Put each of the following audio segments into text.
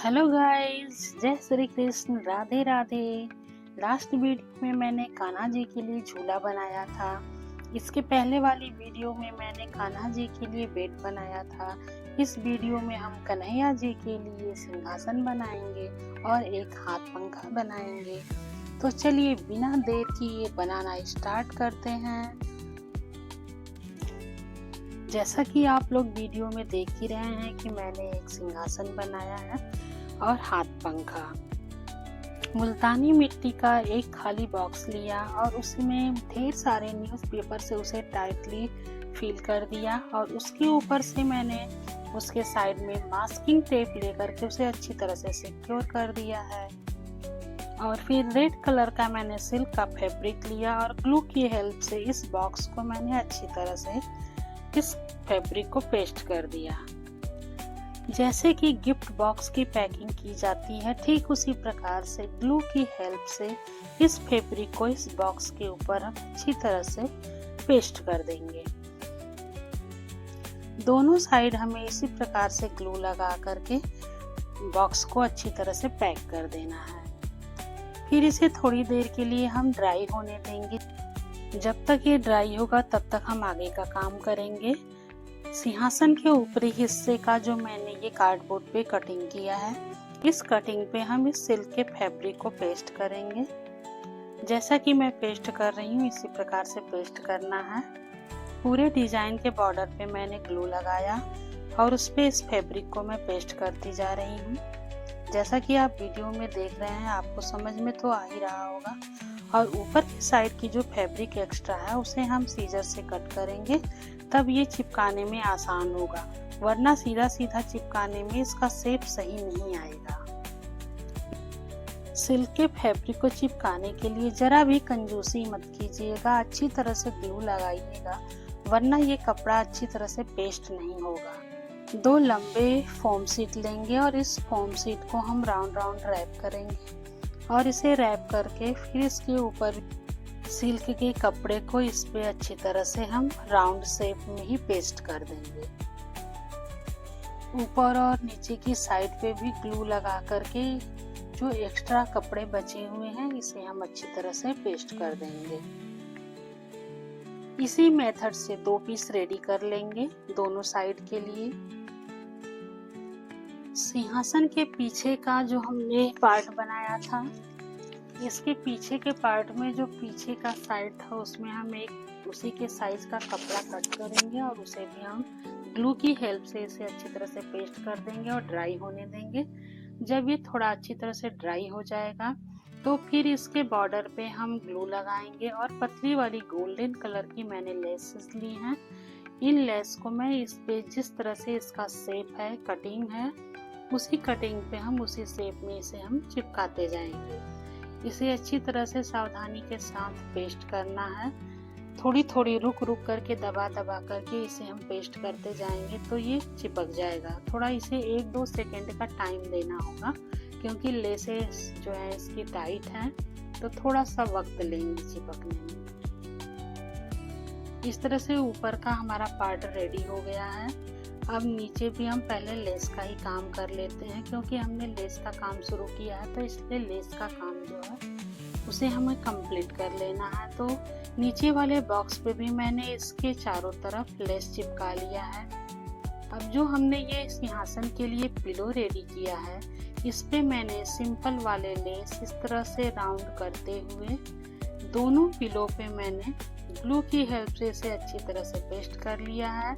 Hello guys, जय Shri Krishna, Radhe Radhe. Last video में मैंने कान्हा जी के लिए झूला बनाया था। इसके पहले वाली वीडियो में मैंने कान्हा जी के लिए बेड बनाया था। इस वीडियो में हम कन्हैया जी के लिए सिंहासन बनाएंगे और एक हाथ पंखा बनाएंगे। तो चलिए बिना देर किए बनाना स्टार्ट करते हैं। जैसा कि आप लोग वीडियो में देख ही रहे हैं कि मैंने एक सिंहासन बनाया है और हाथ पंखा। मुल्तानी मिट्टी का एक खाली बॉक्स लिया और उसमें ढेर सारे न्यूज़पेपर से उसे टाइटली फिल कर दिया और उसके ऊपर से मैंने उसके साइड में मास्किंग टेप लेकर के उसे अच्छी तरह से सिक्योर कर दिया है। और फिर रेड कलर का मैंने सिल्क का फैब्रिक लिया और ग्लू की हेल्प से इस बॉक्स को मैंने अच्छी तरह से इस फैब्रिक को पेस्ट कर दिया। जैसे कि गिफ्ट बॉक्स की पैकिंग की जाती है, ठीक उसी प्रकार से ग्लू की हेल्प से इस फैब्रिक को इस बॉक्स के ऊपर हम अच्छी तरह से पेस्ट कर देंगे। दोनों साइड हमें इसी प्रकार से ग्लू लगा करके बॉक्स को अच्छी तरह से पैक कर देना है। फिर इसे थोड़ी देर के लिए हम ड्राई होने देंगे। जब तक ये ड्राई होगा तब तक हम आगे का काम करेंगे। सिंहासन के ऊपरी हिस्से का जो मैंने ये कार्डबोर्ड पे कटिंग किया है, इस कटिंग पे हम इस सिल्क के फैब्रिक को पेस्ट करेंगे। जैसा कि मैं पेस्ट कर रही हूँ इसी प्रकार से पेस्ट करना है। पूरे डिजाइन के बॉर्डर पे मैंने ग्लू लगाया और उस पे इस फैब्रिक को मैं पेस्ट करती जा रही हूँ। जैसा कि आप वीडियो में देख रहे हैं, आपको समझ में तो आ ही रहा होगा। और ऊपर की साइड की जो फैब्रिक एक्स्ट्रा है उसे हम सीजर से कट करेंगे, तब ये चिपकाने में आसान होगा, वरना सीधा सीधा चिपकाने में इसका शेप सही नहीं आएगा। सिल्क के फैब्रिक को चिपकाने के लिए जरा भी कंजूसी मत कीजिएगा, अच्छी तरह से ग्लू लगाइएगा, वरना ये कपड़ा अच्छी तरह से पेस्ट नहीं होगा। 2 लंबे फोम शीट लेंगे और इस फोम शीट को हम राउंड राउंड रैप करेंगे और इसे रैप करके फिर इसके ऊपर सिल्क के कपड़े को इस पे अच्छी तरह से हम राउंड शेप में ही पेस्ट कर देंगे। ऊपर और नीचे की साइड पे भी ग्लू लगा करके जो एक्स्ट्रा कपड़े बचे हुए हैं इसे हम अच्छी तरह से पेस्ट कर देंगे। इसी मेथड से 2 पीस रेडी कर लेंगे दोनों साइड के लिए। सिंहासन के पीछे का जो हमने पार्ट बनाया था, इसके पीछे के पार्ट में जो पीछे का साइड था उसमें हम एक उसी के साइज का कपड़ा कट करेंगे और उसे भी हम ग्लू की हेल्प से इसे अच्छी तरह से पेस्ट कर देंगे और ड्राई होने देंगे। जब ये थोड़ा अच्छी तरह से ड्राई हो जाएगा तो फिर इसके बॉर्डर पे हम ग्लू लगाएंगे और पतली वाली गोल्डन कलर की मैंने लेसेस ली हैं। इन लेस को मैं इस पे जिस तरह से इसका शेप है, कटिंग है, उसी कटिंग पे हम उसी शेप में इसे हम चिपकाते जाएंगे। इसे अच्छी तरह से सावधानी के साथ पेस्ट करना है। थोड़ी थोड़ी रुक रुक करके दबा दबा करके इसे हम पेस्ट करते जाएंगे तो ये चिपक जाएगा। थोड़ा इसे 1-2 सेकेंड का टाइम देना होगा क्योंकि लेसेस जो है इसकी टाइट हैं, तो थोड़ा सा वक्त लेंगे चिपकने में। इस तरह से ऊपर का हमारा पार्ट रेडी हो गया है। अब नीचे भी हम पहले लेस का ही काम कर लेते हैं, क्योंकि हमने लेस का काम शुरू किया है तो इसलिए लेस का काम जो है उसे हमें कंप्लीट कर लेना है। तो नीचे वाले बॉक्स पे भी मैंने इसके चारों तरफ लेस चिपका लिया है। अब जो हमने ये सिंहासन के लिए पिलो रेडी किया है, इस पे मैंने सिंपल वाले लेस इस तरह से राउंड करते हुए दोनों पिलो पे मैंने ग्लू की हेल्प से इसे अच्छी तरह से पेस्ट कर लिया है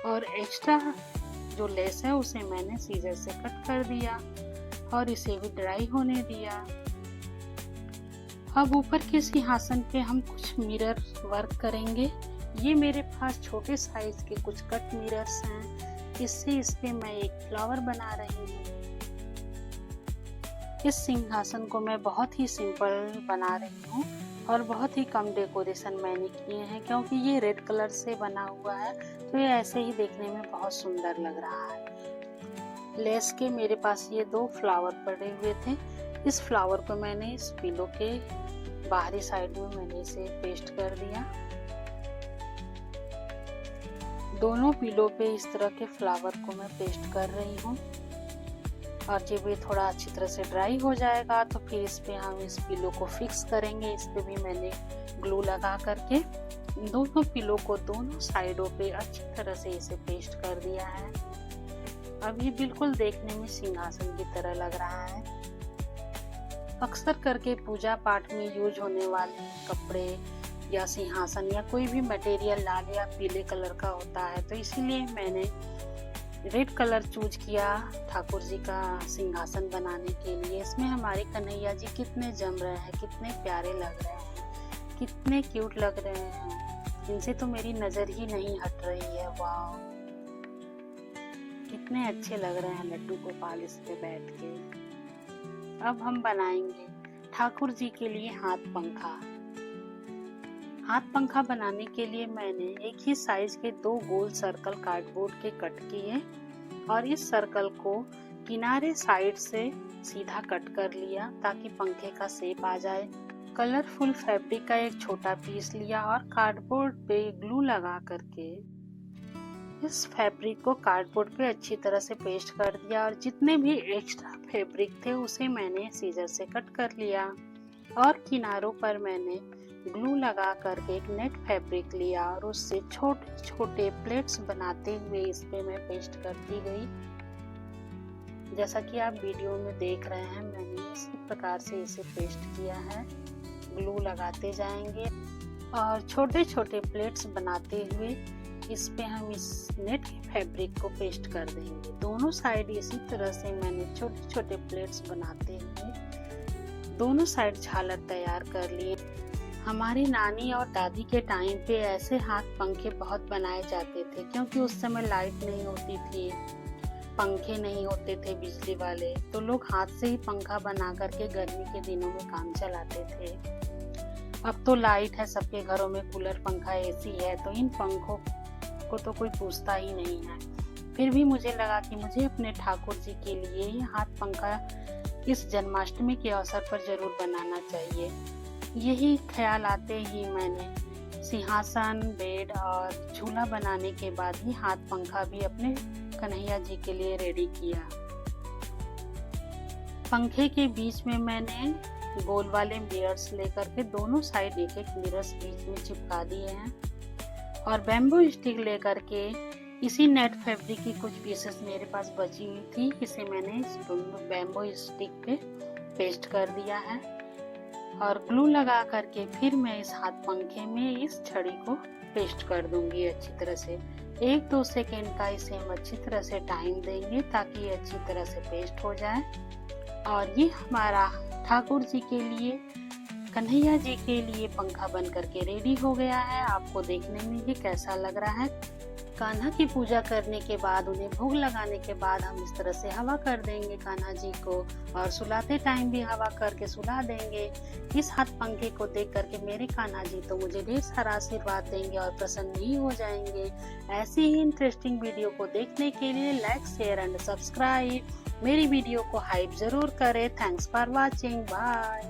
और एक्स्ट्रा जो लेस है उसे मैंने सीजर से कट कर दिया और इसे भी ड्राई होने दिया। अब ऊपर के सिंहासन पे हम कुछ मिरर वर्क करेंगे। ये मेरे पास छोटे साइज के कुछ कट मिरर्स हैं, इससे इस पे मैं एक फ्लावर बना रही हूँ। इस सिंहासन को मैं बहुत ही सिंपल बना रही हूँ और बहुत ही कम डेकोरेशन मैंने किए हैं, क्योंकि ये रेड कलर से बना हुआ है तो ये ऐसे ही देखने में बहुत सुंदर लग रहा है। लेस के मेरे पास ये 2 फ्लावर पड़े हुए थे। इस फ्लावर को मैंने इस पिलो के बाहरी साइड में मैंने इसे पेस्ट कर दिया। दोनों पिलो पे इस तरह के फ्लावर को मैं पेस्ट कर रही हूँ। और जब ये थोड़ा अच्छी तरह से ड्राई हो जाएगा तो फिर इस पे हम इस पिलो को फिक्स करेंगे। इस पे भी मैंने ग्लू लगा करके दोनों पिलो को दोनों साइडों पे अच्छी तरह से इसे पेस्ट कर दिया है। अब ये बिल्कुल देखने में सिंहासन की तरह लग रहा है। अक्सर करके पूजा पाठ में यूज होने वाले कपड़े या सिंहासन या कोई भी मटेरियल लाल या पीले कलर का होता है, तो इसीलिए मैंने रेड कलर चूज किया ठाकुर जी का सिंहासन बनाने के लिए। इसमें हमारे कन्हैया जी कितने जम रहे हैं, कितने प्यारे लग रहे हैं, कितने क्यूट लग रहे हैं। इनसे तो मेरी नजर ही नहीं हट रही है। वाह, कितने अच्छे लग रहे हैं लड्डू गोपाल इस पे बैठ के। अब हम बनाएंगे ठाकुर जी के लिए हाथ पंखा। हाथ पंखा बनाने के लिए मैंने एक ही साइज के 2 गोल सर्कल कार्डबोर्ड के कट किए और इस सर्कल को किनारे साइड से सीधा कट कर लिया ताकि पंखे का शेप आ जाए। कलरफुल फैब्रिक का एक छोटा पीस लिया और कार्डबोर्ड पे ग्लू लगा करके इस फैब्रिक को कार्डबोर्ड पे अच्छी तरह से पेस्ट कर दिया और जितने भी एक्स्ट्रा फैब्रिक थे उसे मैंने सीजर से कट कर लिया और किनारों पर मैंने ग्लू लगा करके एक नेट फैब्रिक लिया और उससे छोटे छोटे प्लेट्स बनाते हुए इस पे मैं पेस्ट करती गई। जैसा कि आप वीडियो में देख रहे हैं, मैंने इसी प्रकार से इसे पेस्ट किया है। ग्लू लगाते जाएंगे और छोटे छोटे प्लेट्स बनाते हुए इस पे हम इस नेट फैब्रिक को पेस्ट कर देंगे। दोनों साइड इसी तरह से मैंने छोटे छोटे प्लेट्स बनाते हुए दोनों साइड झालर तैयार कर लिए। हमारी नानी और दादी के टाइम पे ऐसे हाथ पंखे बहुत बनाए जाते थे, क्योंकि उस समय लाइट नहीं होती थी, पंखे नहीं होते थे बिजली वाले, तो लोग हाथ से ही पंखा बना करके गर्मी के दिनों में काम चलाते थे। अब तो लाइट है, सबके घरों में कूलर, पंखा, एसी है, तो इन पंखों को तो कोई पूछता ही नहीं है। फिर भी मुझे लगा कि मुझे अपने ठाकुर जी के लिए ये हाथ पंखा इस जन्माष्टमी के अवसर पर जरूर बनाना चाहिए। यही ख्याल आते ही मैंने सिंहासन, बेड और झूला बनाने के बाद ही हाथ पंखा भी अपने कन्हैया जी के लिए रेडी किया। पंखे के बीच में मैंने गोल वाले मिरर्स लेकर के दोनों साइड एक एक मिरर्स बीच में चिपका दिए हैं और बैम्बू स्टिक लेकर के इसी नेट फैब्रिक की कुछ पीसेस मेरे पास बची हुई थी, इसे मैंने इस बैम्बू स्टिक पे पेस्ट कर दिया है और ग्लू लगा करके फिर मैं इस हाथ पंखे में इस छड़ी को पेस्ट कर दूंगी अच्छी तरह से। 1-2 सेकेंड का इसे हम अच्छी तरह से टाइम देंगे ताकि ये अच्छी तरह से पेस्ट हो जाए। और ये हमारा ठाकुर जी के लिए, कन्हैया जी के लिए पंखा बन करके रेडी हो गया है। आपको देखने में ये कैसा लग रहा है? कान्हा की पूजा करने के बाद, उन्हें भोग लगाने के बाद हम इस तरह से हवा कर देंगे कान्हा जी को और सुलाते टाइम भी हवा करके सुला देंगे। इस हाथ पंखे को देख करके मेरे कान्हा जी तो मुझे ढेर सारा आशीर्वाद देंगे और प्रसन्न ही हो जाएंगे। ऐसी ही इंटरेस्टिंग वीडियो को देखने के लिए लाइक, शेयर एंड सब्सक्राइब। मेरी वीडियो को हाइप जरूर करें। Thanks for watching. बाय।